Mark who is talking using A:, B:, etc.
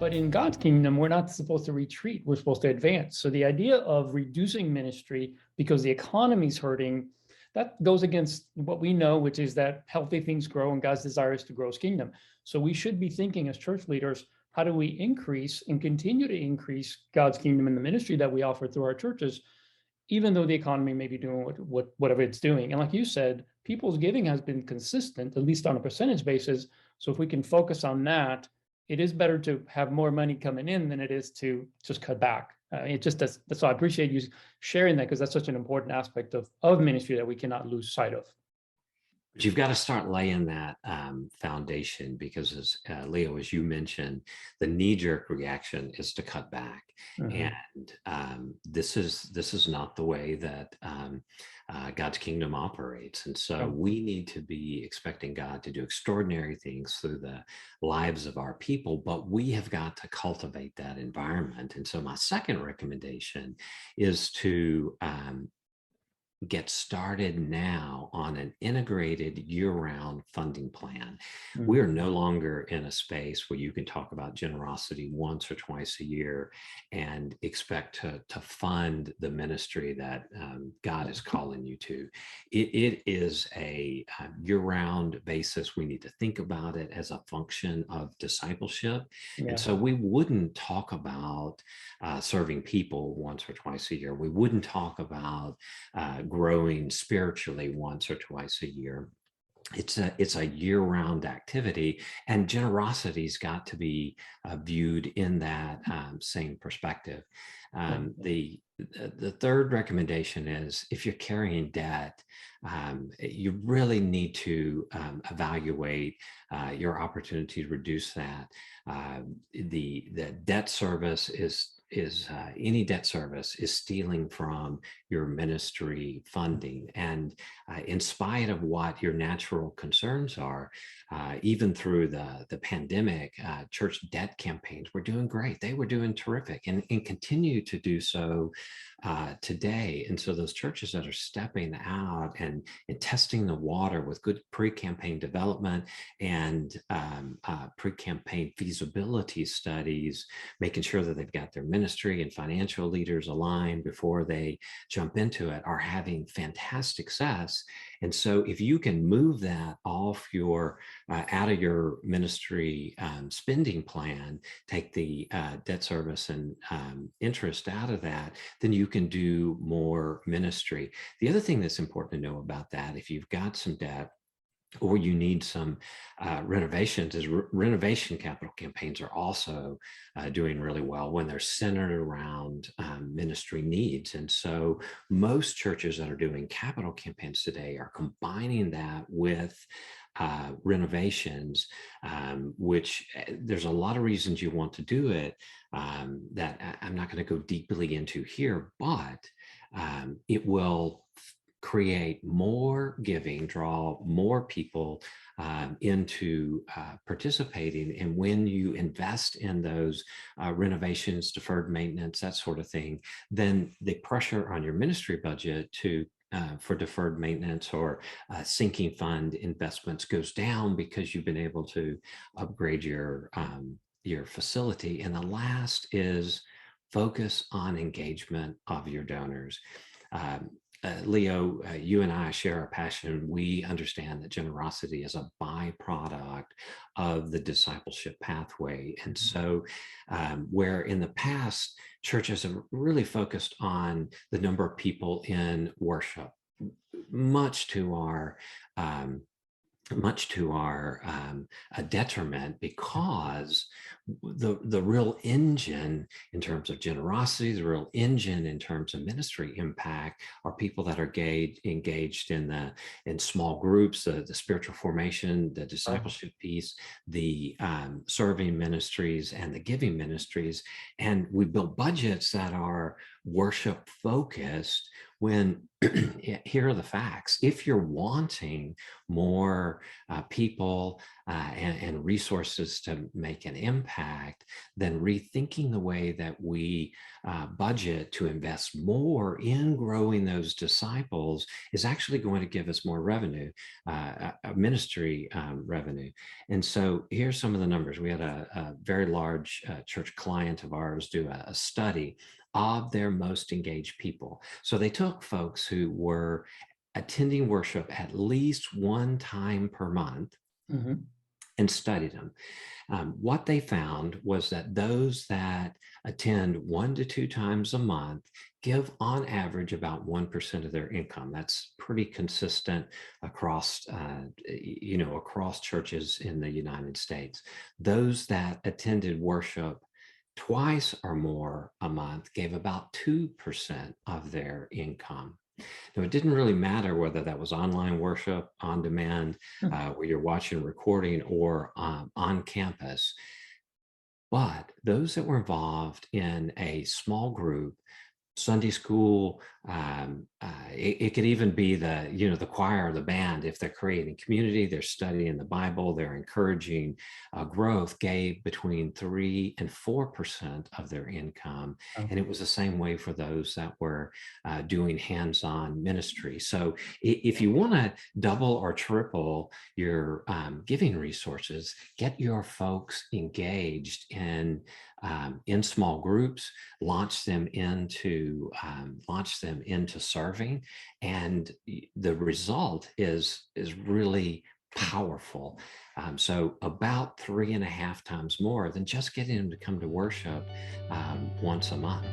A: But in God's kingdom, we're not supposed to retreat. We're supposed to advance. So the idea of reducing ministry because the economy's hurting, that goes against what we know, which is that healthy things grow and God's desire is to grow his kingdom. So we should be thinking as church leaders, how do we increase and continue to increase God's kingdom in the ministry that we offer through our churches, even though the economy may be doing whatever it's doing. And like you said, people's giving has been consistent, at least on a percentage basis. So if we can focus on that, it is better to have more money coming in than it is to just cut back. It just does. So I appreciate you sharing that, because that's such an important aspect of ministry that we cannot lose sight of.
B: But you've got to start laying that foundation, because as Leo, as you mentioned, the knee-jerk reaction is to cut back.
A: Mhm.
B: And this is not the way that God's kingdom operates. And so
A: Yeah.
B: we need to be expecting God to do extraordinary things through the lives of our people, but we have got to cultivate that environment. And so my second recommendation is to get started now on an integrated year-round funding plan. We are
A: Mhm.
B: no longer in a space where you can talk about generosity once or twice a year and expect to fund the ministry that God is calling you to. It is a year-round basis. We need to think about it as a function of discipleship. And
A: Yeah.
B: so we wouldn't talk about serving people once or twice a year. We wouldn't talk about growing spiritually once or twice a year. It's a year-round activity, and generosity's got to be viewed in that same perspective.
A: Yeah.
B: The third recommendation is, if you're carrying debt, you really need to evaluate your opportunity to reduce that. The debt service is any debt service is stealing from your ministry funding. And in spite of what your natural concerns are, even through the pandemic, church debt campaigns were doing great. They were doing terrific, and continue to do so today. And so those churches that are stepping out and testing the water with good pre-campaign development and pre-campaign feasibility studies, making sure that they've got their ministry and financial leaders aligned before they jump into it, are having fantastic success. And so if you can move that off your out of your ministry spending plan, take the debt service and interest out of that, then you can do more ministry. The other thing that's important to know about that, if you've got some debt or you need some renovations, is renovation capital campaigns are also doing really well when they're centered around ministry needs. And so most churches that are doing capital campaigns today are combining that with renovations, which there's a lot of reasons you want to do it that I'm not going to go deeply into here, but it will create more giving, draw more people into participating. And when you invest in those renovations, deferred maintenance, that sort of thing, then the pressure on your ministry budget for deferred maintenance or sinking fund investments goes down, because you've been able to upgrade your facility. And the last is focus on engagement of your donors. Leo, you and I share a passion. We understand that generosity is a byproduct of the discipleship pathway. And so where in the past, churches have really focused on the number of people in worship, much to our detriment, because the real engine in terms of generosity, the real engine in terms of ministry impact, are people that are engaged in small groups, the spiritual formation, the discipleship piece, the serving ministries, and the giving ministries. And we built budgets that are worship focused when here are the facts. If you're wanting more people and resources to make an impact, then rethinking the way that we budget to invest more in growing those disciples is actually going to give us more revenue, ministry revenue. And so here's some of the numbers. We had a very large church client of ours do a study of their most engaged people. So they took folks who were attending worship at least one time per month
A: Mhm.
B: and studied them. What they found was that those that attend 1 to 2 times a month give on average about 1% of their income. That's pretty consistent across, across churches in the United States. Those that attended worship twice or more a month gave about 2% of their income. Now, it didn't really matter whether that was online worship, on demand,
A: Hmm.
B: where you're watching a recording, or on campus. But those that were involved in a small group, Sunday school, it could even be the choir or the band. If they're creating community, they're studying the Bible, they're encouraging growth, gave between 3 and 4% of their income.
A: Oh.
B: And it was the same way for those that were doing hands-on ministry. So if you want to double or triple your giving resources, get your folks engaged in small groups, launch them into serving, and the result is really powerful. So about 3.5 times more than just getting them to come to worship once a month.